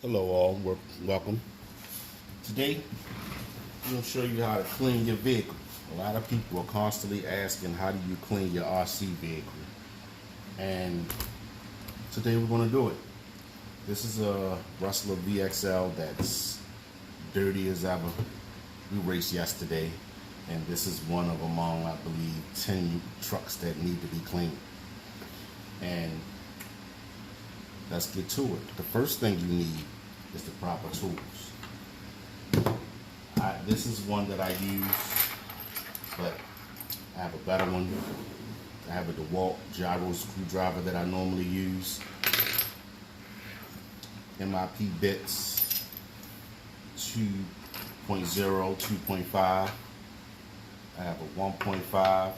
Hello all, welcome. Today, I'm going to show you how to clean your vehicle. A lot of people are constantly asking how do you clean your RC vehicle. And today we're going to do it. This is a Rustler VXL that's dirty as ever. We raced yesterday, and this is one of among, I believe, 10 trucks that need to be cleaned. And let's get to it. The first thing you need is the proper tools. This is one that I use, but I have a better one. I have a DeWalt gyro screwdriver that I normally use. MIP bits 2.0, 2.5. I have a 1.5.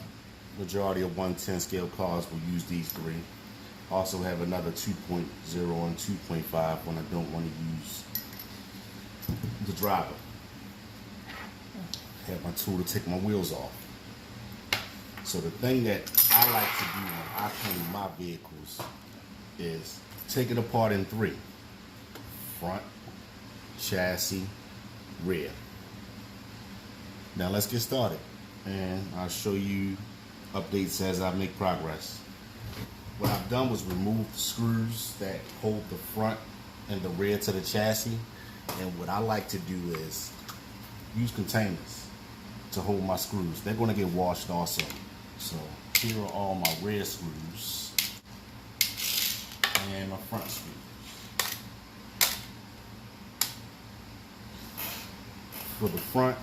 Majority of 110 scale cars will use these three. Also have another 2.0 and 2.5 when I don't want to use the driver. Have my tool to take my wheels off. So the thing that I like to do when I clean my vehicles is take it apart in three: front, chassis, rear. Now let's get started, and I'll show you updates as I make progress. What I've done was remove the screws that hold the front and the rear to the chassis. And what I like to do is use containers to hold my screws. They're going to get washed also. So here are all my rear screws and my front screws. For the front,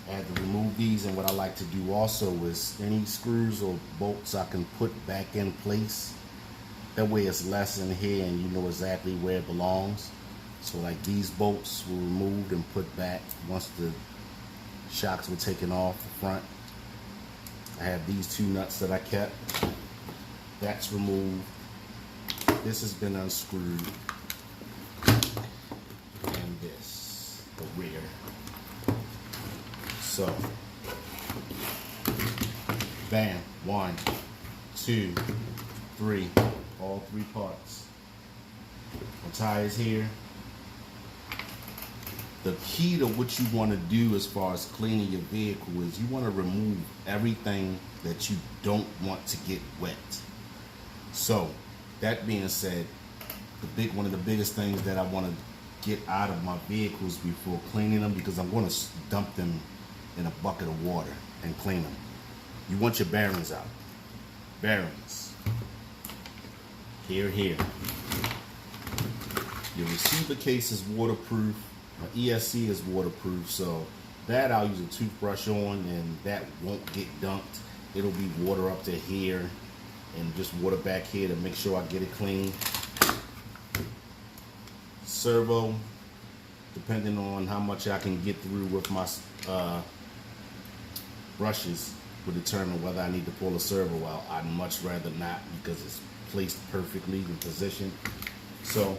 I had to remove these, and what I like to do also is any screws or bolts I can put back in place. That way it's less in here and you know exactly where it belongs. So like these bolts were removed and put back once the shocks were taken off the front. I have these two nuts that I kept. That's removed. This has been unscrewed. And this, the rear. So, bam, 1, 2, 3, all three parts. My tires here. The key to what you want to do as far as cleaning your vehicle is you want to remove everything that you don't want to get wet. So, that being said, one of the biggest things that I want to get out of my vehicles before cleaning them, because I'm going to dump them in a bucket of water and clean them. You want your bearings out. Bearings. Here. Your receiver case is waterproof. My ESC is waterproof, so that I'll use a toothbrush on, and that won't get dumped. It'll be water up to here and just water back here to make sure I get it clean. Servo, depending on how much I can get through with my brushes, will determine whether I need to pull a servo out. I'd much rather not, because it's placed perfectly in position. So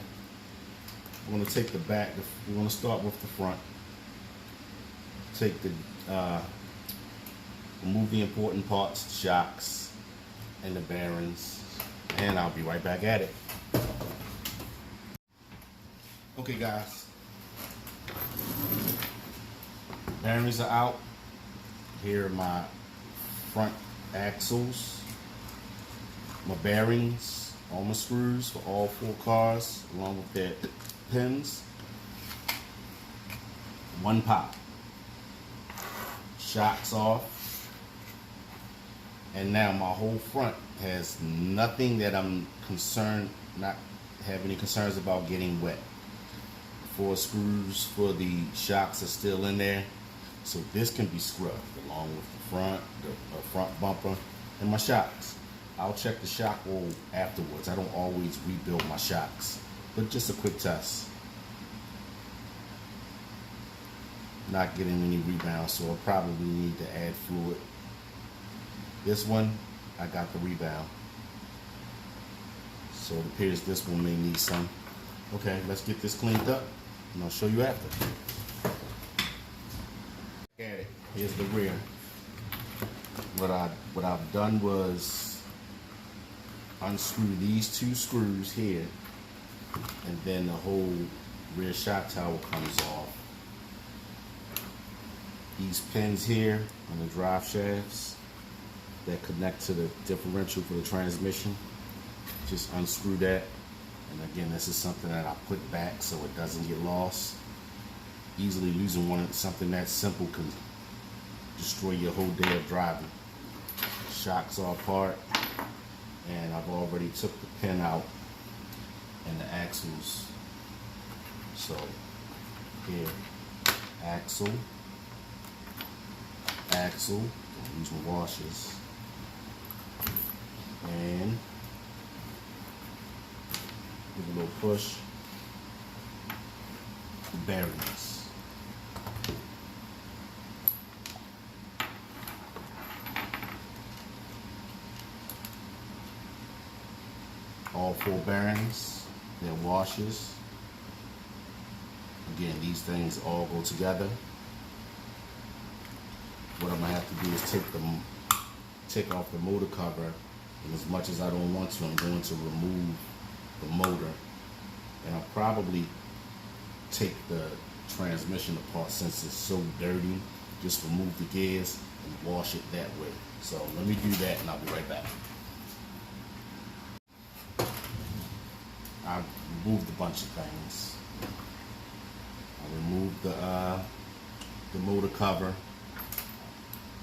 we're going to take the back. We're going to start with the front. Take the remove the important parts, the shocks and the bearings, and I'll be right back at it. Okay guys, bearings are out. Here are my front axles, my bearings, all my screws for all 4 cars, along with their pins. 1 pop. Shocks off. And now my whole front has nothing that I'm not have any concerns about getting wet. 4 screws for the shocks are still in there. So this can be scrubbed along with the front bumper, and my shocks. I'll check the shock oil afterwards. I don't always rebuild my shocks, but just a quick test. Not getting any rebound, so I'll probably need to add fluid. This one, I got the rebound. So it appears this one may need some. Okay, let's get this cleaned up, and I'll show you after. At it. Here's the rear. What I've done was unscrew these 2 screws here and then the whole rear shock tower comes off. These pins here on the drive shafts that connect to the differential for the transmission, just unscrew that. And again, this is something that I put back so it doesn't get lost. Easily losing something that simple can destroy your whole day of driving. Shocks are apart, and I've already took the pin out and the axles. So here, axle, don't use my washers, and give a little push, bearings. All 4 bearings, their washers. Again, these things all go together. What I'm gonna have to do is take off the motor cover, and as much as I don't want to, I'm going to remove the motor, and I'll probably take the transmission apart since it's so dirty. Just remove the gears and wash it that way. So let me do that, and I'll be right back. I removed a bunch of things. I removed the motor cover.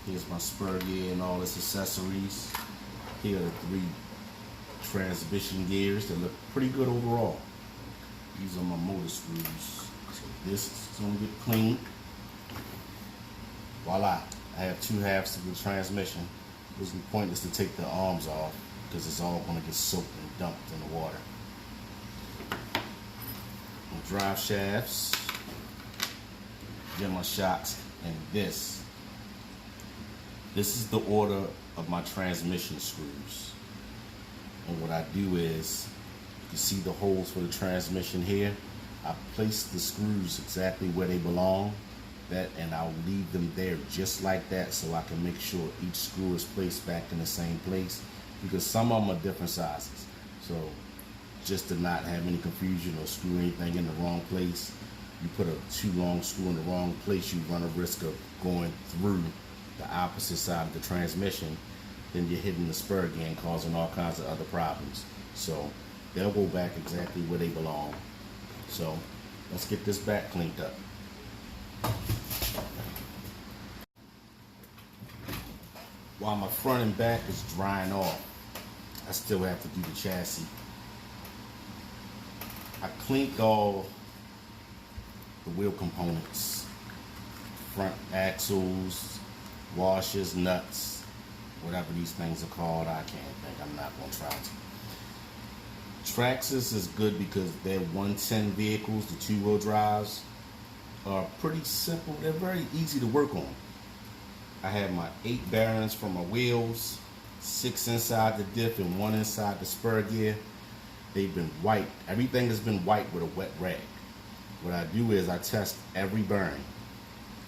Here's my spur gear and all its accessories. Here are the 3 transmission gears that look pretty good overall. These are my motor screws. So this is gonna get cleaned. Voila, I have 2 halves of the transmission. It was pointless to take the arms off because it's all gonna get soaked and dumped in the water. My drive shafts, then my shocks, and this is the order of my transmission screws. And what I do is, you see the holes for the transmission here, I place the screws exactly where they belong, and I'll leave them there just like that so I can make sure each screw is placed back in the same place, because some of them are different sizes. So just to not have any confusion or screw anything in the wrong place, you put a too long screw in the wrong place, you run a risk of going through the opposite side of the transmission. Then you're hitting the spur again, causing all kinds of other problems. So they'll go back exactly where they belong. So let's get this back cleaned up. While my front and back is drying off, I still have to do the chassis. I cleaned all the wheel components, front axles, washers, nuts, whatever these things are called. I can't think. I'm not going to try to. Traxxas is good because their 110 vehicles, the 2-wheel drives, are pretty simple. They're very easy to work on. I have my 8 bearings for my wheels, 6 inside the diff and 1 inside the spur gear. They've been wiped. Everything has been wiped with a wet rag. What I do is I test every bearing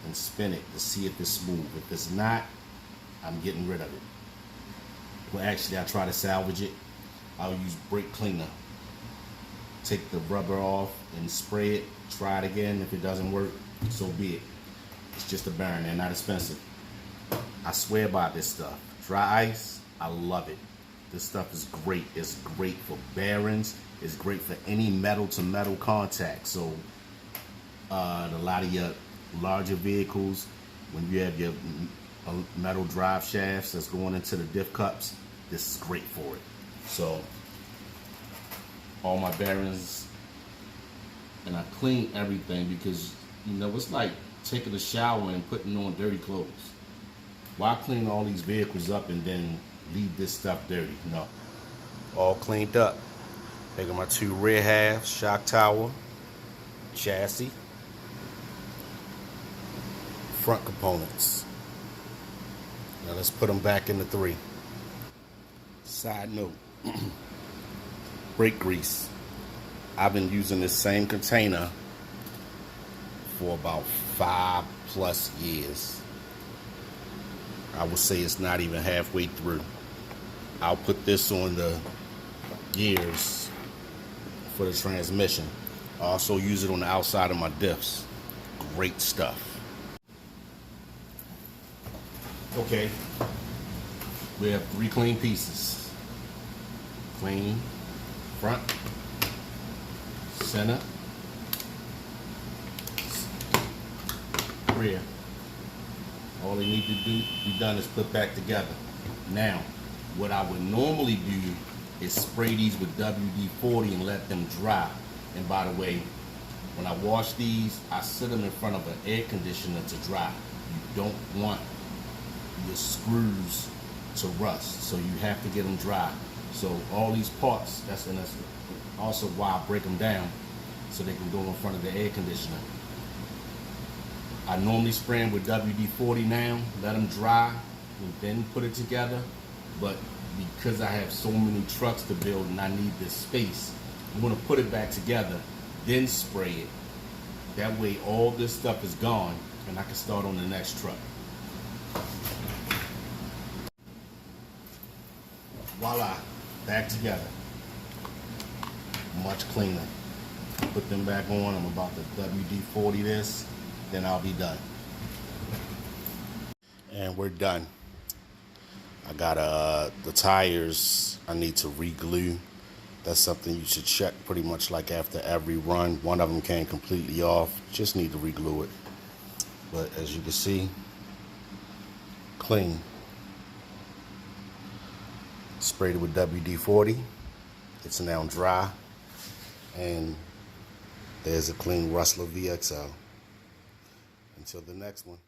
and spin it to see if it's smooth. If it's not, I'm getting rid of it. Well, actually, I try to salvage it. I'll use brake cleaner. Take the rubber off and spray it. Try it again. If it doesn't work, so be it. It's just a bearing. They're not expensive. I swear by this stuff. Dry ice, I love it. This stuff is great. It's great for bearings. It's great for any metal-to-metal contact. So a lot of your larger vehicles, when you have your metal drive shafts that's going into the diff cups, this is great for it. So all my bearings, and I clean everything because, you know, it's like taking a shower and putting on dirty clothes. Why clean all these vehicles up and then leave this stuff dirty? No. All cleaned up. I got my 2 rear halves, shock tower, chassis, front components. Now let's put them back into 3. Side note, brake grease. I've been using this same container for about 5+ years. I would say it's not even halfway through. I'll put this on the gears for the transmission. I also use it on the outside of my diffs. Great stuff. Okay, we have 3 clean pieces. Clean front, center, rear. All they need to be done is put back together. Now, what I would normally do is spray these with WD-40 and let them dry. And by the way, when I wash these, I sit them in front of an air conditioner to dry. You don't want your screws to rust, so you have to get them dry. So all these parts, that's also why I break them down, so they can go in front of the air conditioner. I normally spray them with WD-40 now, let them dry, and then put it together. But because I have so many trucks to build and I need this space, I'm gonna put it back together, then spray it. That way all this stuff is gone and I can start on the next truck. Voila, back together. Much cleaner. Put them back on. I'm about to WD-40 this, then I'll be done. And we're done. I got the tires I need to re-glue. That's something you should check pretty much like after every run. One of them came completely off. Just need to re-glue it. But as you can see, clean. Sprayed it with WD-40. It's now dry. And there's a clean Rustler VXL. Until the next one.